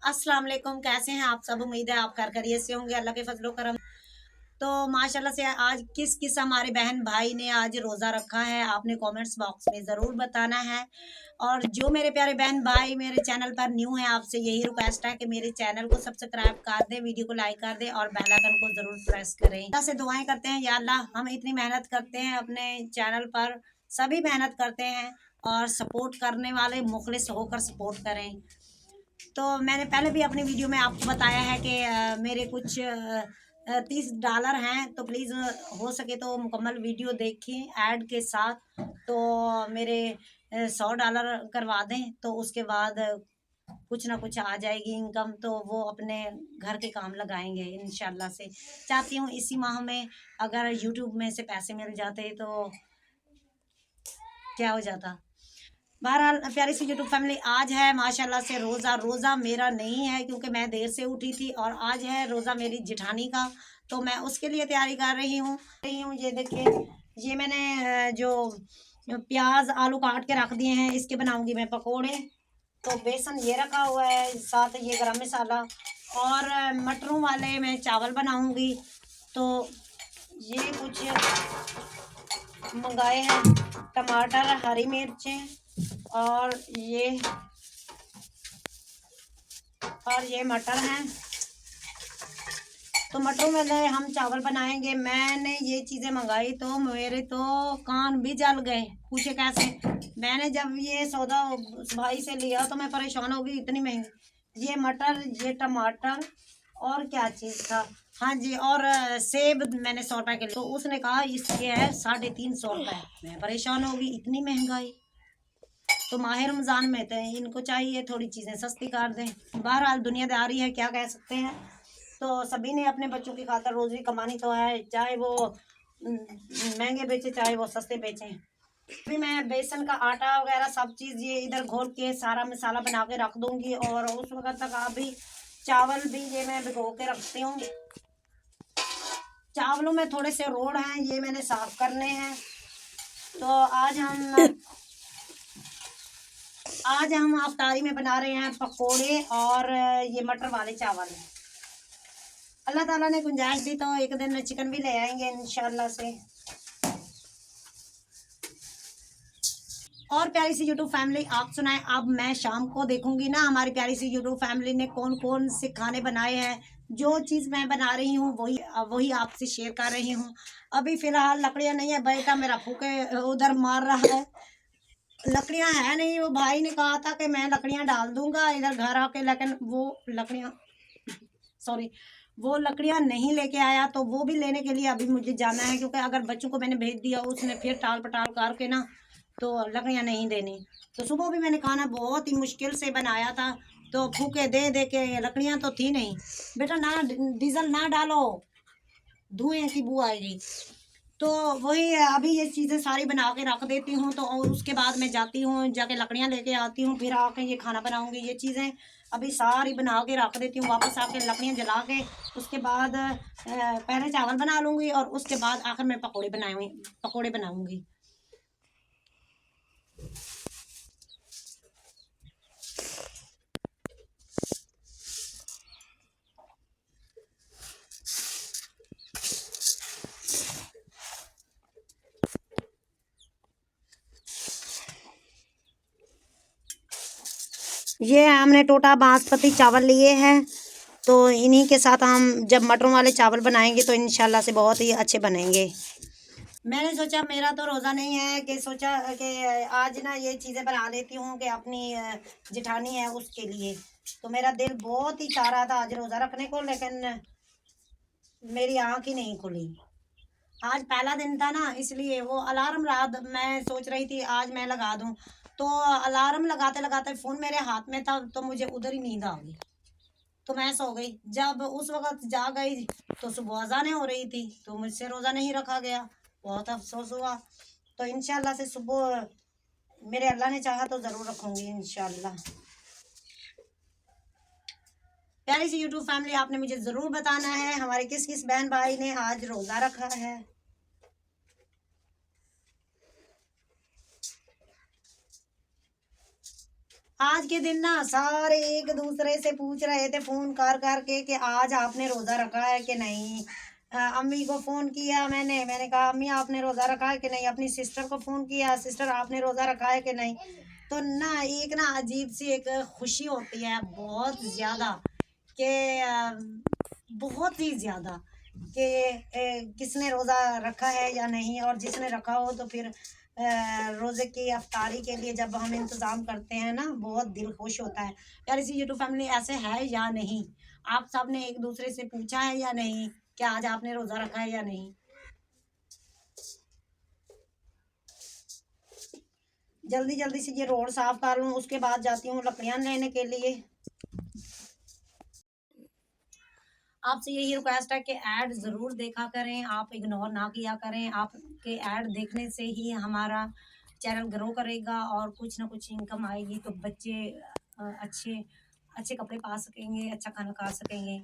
अस्सलाम वालेकुम। कैसे हैं आप सब? उम्मीद है आप खैरियत से होंगे, अल्लाह के फजलो करम। तो माशाल्लाह से आज किस किस हमारे बहन भाई ने आज रोज़ा रखा है, आपने कमेंट्स बॉक्स में ज़रूर बताना है। और जो मेरे प्यारे बहन भाई मेरे चैनल पर न्यू हैं, आपसे यही रिक्वेस्ट है कि मेरे चैनल को सब्सक्राइब कर दें, वीडियो को लाइक कर दें और बेल आइकन को ज़रूर प्रेस करें। अल्लाह से दुआएं करते हैं, या अल्लाह हम इतनी मेहनत करते हैं अपने चैनल पर, सभी मेहनत करते हैं और सपोर्ट करने वाले मुखलिस होकर सपोर्ट करें। तो मैंने पहले भी अपनी वीडियो में आपको बताया है कि मेरे कुछ $30 हैं, तो प्लीज़ हो सके तो मुकम्मल वीडियो देखें ऐड के साथ। तो मेरे $100 करवा दें, तो उसके बाद कुछ ना कुछ आ जाएगी इनकम, तो वो अपने घर के काम लगाएंगे इंशाल्लाह से। चाहती हूँ इसी माह में अगर यूट्यूब में से पैसे मिल जाते तो क्या हो जाता। बहरहाल प्यारी सी यूट्यूब फैमिली, आज है माशाल्लाह से रोज़ा। रोज़ा मेरा नहीं है क्योंकि मैं देर से उठी थी, और आज है रोज़ा मेरी जिठानी का, तो मैं उसके लिए तैयारी कर रही हूँ। ये देखिए, ये मैंने जो प्याज आलू काट के रख दिए हैं, इसके बनाऊंगी मैं पकोड़े। तो बेसन ये रखा हुआ है, साथ ये गरम मसाला, और मटरों वाले मैं चावल बनाऊंगी। तो ये कुछ मंगाए हैं, टमाटर, हरी मिर्चें, और ये मटर हैं। तो मटरों में हम चावल बनाएंगे। मैंने ये चीज़ें मंगाई तो मेरे तो कान भी जल गए, पूछे कैसे। मैंने जब ये सौदा उस भाई से लिया तो मैं परेशान हो गई, इतनी महंगी ये मटर, ये टमाटर, और क्या चीज़ था, हाँ जी, और सेब मैंने 100 रुपए के लिए, तो उसने कहा इसके है 350 रुपए। मैं परेशान हो गई, इतनी महंगाई। तो माह रमज़ान में तो इनको चाहिए थोड़ी चीज़ें सस्ती कर दें। बहरहाल दुनियादारी है, क्या कह सकते हैं। तो सभी ने अपने बच्चों की खातर रोज़ी कमानी तो है, चाहे वो महंगे बेचे चाहे वो सस्ते बेचें। अभी मैं बेसन का आटा वगैरह सब चीज़ ये इधर घोल के सारा मसाला बना के रख दूंगी, और उस वक्त तक अभी चावल भी ये मैं भिगो के रखती हूँ। चावलों में थोड़े से रोड़ हैं, ये मैंने साफ करने हैं। तो आज हम अफ्तारी में बना रहे हैं पकोड़े और ये मटर वाले चावल। अल्लाह ताला ने गुंजाइश दी तो एक दिन चिकन भी ले आएंगे इंशाल्लाह से। और प्यारी सी यूट्यूब फैमिली, आप सुनाएं, अब मैं शाम को देखूंगी ना हमारी प्यारी सी यूट्यूब फैमिली ने कौन कौन से खाने बनाए हैं। जो चीज़ मैं बना रही हूँ वही वही आपसे शेयर कर रही हूँ। अभी फ़िलहाल लकड़ियाँ नहीं है, बेटा मेरा फूके उधर मार रहा है। लकड़ियाँ है नहीं, वो भाई ने कहा था कि मैं लकड़ियाँ डाल दूंगा इधर घर आके, लेकिन वो लकड़ियाँ नहीं लेके आया। तो वो भी लेने के लिए अभी मुझे जाना है, क्योंकि अगर बच्चों को मैंने भेज दिया उसने फिर टाल पटाल करके ना तो लकड़ियाँ नहीं देनी। तो सुबह भी मैंने खाना बहुत ही मुश्किल से बनाया था, तो फूके दे दे के लकड़ियाँ तो थी नहीं। बेटा ना डीजल ना डालो, धुएं की बू आएगी। तो वही अभी ये चीज़ें सारी बना के रख देती हूँ, तो और उसके बाद मैं जाती हूँ, जाके लकड़ियाँ लेके आती हूँ, फिर आके ये खाना बनाऊँगी। ये चीज़ें अभी सारी बना के रख देती हूँ, वापस आके लकड़ियाँ जला के उसके बाद पहले चावल बना लूँगी, और उसके बाद आखिर में पकौड़े बनाऊँगी। ये हमने टोटा बासमती चावल लिए हैं, तो इन्हीं के साथ हम जब मटरों वाले चावल बनाएंगे तो इंशाल्लाह से बहुत ही अच्छे बनेंगे। मैंने सोचा मेरा तो रोज़ा नहीं है, कि सोचा कि आज ना ये चीज़ें बना देती हूँ कि अपनी जिठानी है उसके लिए। तो मेरा दिल बहुत ही चाह रहा था आज रोज़ा रखने को, लेकिन मेरी आँख ही नहीं खुली। आज पहला दिन था ना, इसलिए वो अलार्म रात मैं सोच रही थी आज मैं लगा दूं, तो अलार्म लगाते लगाते फ़ोन मेरे हाथ में था, तो मुझे उधर ही नींद आ गई, तो मैं सो गई। जब उस वक़्त जाग गई तो सुबह अज़ानें हो रही थी, तो मुझसे रोज़ा नहीं रखा गया। बहुत अफ़सोस हुआ। तो इंशाल्लाह से सुबह मेरे अल्लाह ने चाहा तो ज़रूर रखूँगी इंशाल्लाह। प्यारी सी यूट्यूब फैमिली, आपने मुझे ज़रूर बताना है हमारे किस किस बहन भाई ने आज रोज़ा रखा है। आज के दिन ना सारे एक दूसरे से पूछ रहे थे फोन कर करके कि आज आपने रोज़ा रखा है कि नहीं। अम्मी को फ़ोन किया मैंने कहा अम्मी आपने रोज़ा रखा है कि नहीं। अपनी सिस्टर को फ़ोन किया, सिस्टर आपने रोज़ा रखा है कि नहीं। तो ना एक ना अजीब सी एक खुशी होती है बहुत ज़्यादा कि बहुत ही ज़्यादा कि किसने रोज़ा रखा है या नहीं। और जिसने रखा हो तो फिर रोज़े की अफ्तारी के लिए जब हम इंतज़ाम करते हैं ना बहुत दिल खुश होता है। यार इसी यूट्यूब फैमिली ऐसे है या नहीं, आप सब ने एक दूसरे से पूछा है या नहीं कि आज आपने रोज़ा रखा है या नहीं। जल्दी जल्दी से ये रोड साफ कर लूँ, उसके बाद जाती हूँ लकड़ियाँ लेने के लिए। आपसे यही रिक्वेस्ट है कि ऐड ज़रूर देखा करें, आप इग्नोर ना किया करें। आपके ऐड देखने से ही हमारा चैनल ग्रो करेगा और कुछ ना कुछ इनकम आएगी तो बच्चे अच्छे अच्छे कपड़े पा सकेंगे, अच्छा खाना खा सकेंगे।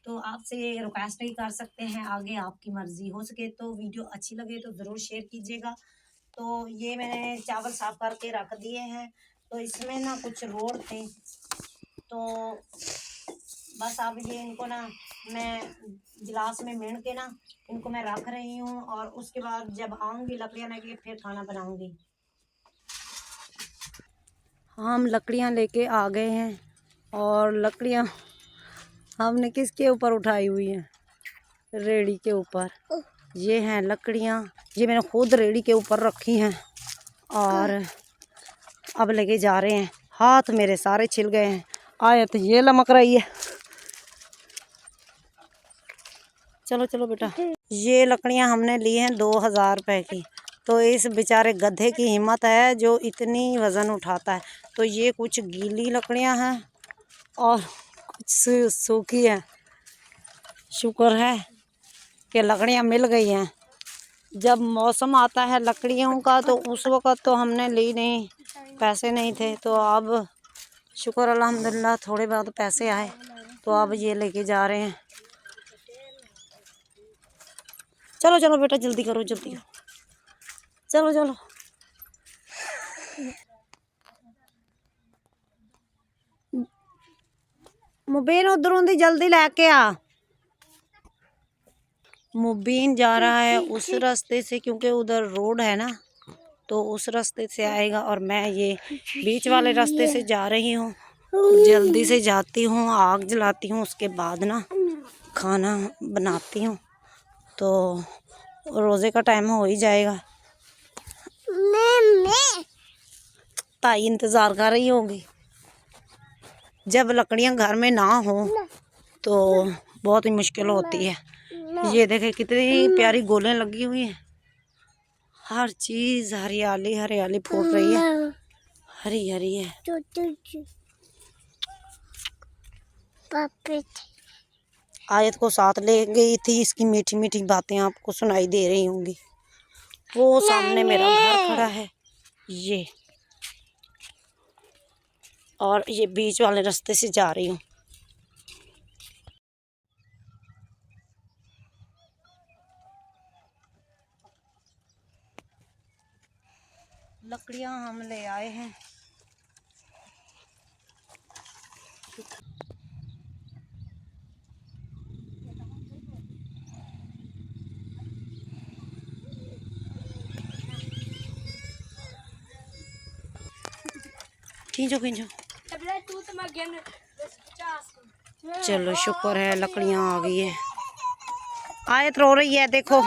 तो आपसे ये रिक्वेस्ट ही कर सकते हैं, आगे आपकी मर्ज़ी। हो सके तो वीडियो अच्छी लगे तो ज़रूर शेयर कीजिएगा। तो ये मैंने चावल साफ़ करके रख दिए हैं, तो इसमें ना कुछ रोड थे तो बस अब ये इनको ना मैं गिलास में मिण के ना इनको मैं रख रही हूँ और उसके बाद जब आऊँगी लकड़ियाँ लेके फिर खाना बनाऊँगी। हम लकड़ियाँ लेके आ गए हैं और लकड़ियाँ हमने किसके ऊपर उठाई हुई हैं, रेड़ी के ऊपर। ये हैं लकड़ियाँ, ये मैंने खुद रेड़ी के ऊपर रखी हैं और अब लेके जा रहे हैं। हाथ मेरे सारे छिल गए हैं, आयत ये लमक रही है। चलो चलो बेटा। ये लकड़ियाँ हमने ली हैं 2000 रुपए की। तो इस बेचारे गधे की हिम्मत है जो इतनी वज़न उठाता है। तो ये कुछ गीली लकड़ियाँ हैं और कुछ सूखी हैं। शुक्र है कि लकड़ियाँ मिल गई हैं। जब मौसम आता है लकड़ियों का तो उस वक़्त तो हमने ली नहीं, पैसे नहीं थे। तो अब शुक्र अल्हम्दुलिल्लाह थोड़े बहुत पैसे आए तो अब ये लेके जा रहे हैं। चलो चलो बेटा जल्दी करो जल्दी करो, चलो चलो। मुबीन उधरों दी जल्दी लेके आ। मुबीन जा रहा है उस रास्ते से क्योंकि उधर रोड है ना, तो उस रास्ते से आएगा और मैं ये बीच वाले रास्ते से जा रही हूँ। जल्दी से जाती हूँ, आग जलाती हूँ, उसके बाद ना खाना बनाती हूँ तो रोज़े का टाइम हो ही जाएगा। ताई इंतज़ार कर रही होगी। जब लकड़ियाँ घर में ना हो तो बहुत ही मुश्किल होती है। ये देखे कितनी प्यारी गोलें लगी हुई हैं, हर चीज़ हरियाली हरियाली फूट रही है, हरी हरी है। आयत को साथ ले गई थी, इसकी मीठी मीठी बातें आपको सुनाई दे रही होंगी। वो सामने मेरा घर खड़ा है ये, और ये बीच वाले रास्ते से जा रही हूँ। लकड़ियाँ हम ले आए हैं। खींचो खींचो। चलो शुक्र है लकड़ियाँ आ गई है। आयत रो रही है देखो।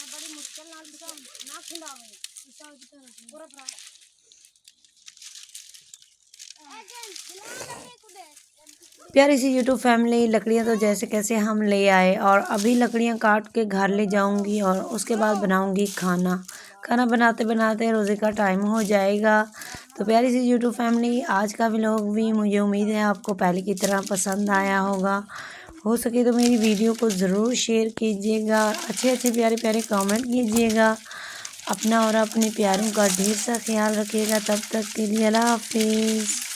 बड़ी मुश्किल ना खिलावे प्यारी सी यूट्यूब फैमिली। लकड़ियाँ तो जैसे कैसे हम ले आए और अभी लकड़ियाँ काट के घर ले जाऊंगी और उसके बाद बनाऊंगी खाना। खाना बनाते बनाते रोज़े का टाइम हो जाएगा। तो प्यारी सी यूट्यूब फैमिली, आज का व्लॉग भी मुझे उम्मीद है आपको पहले की तरह पसंद आया होगा। हो सके तो मेरी वीडियो को ज़रूर शेयर कीजिएगा, अच्छे अच्छे प्यारे प्यारे कमेंट कीजिएगा। अपना और अपने प्यारों का ढेर सा ख्याल रखिएगा। तब तक के लिए अल्लाह हाफिज़।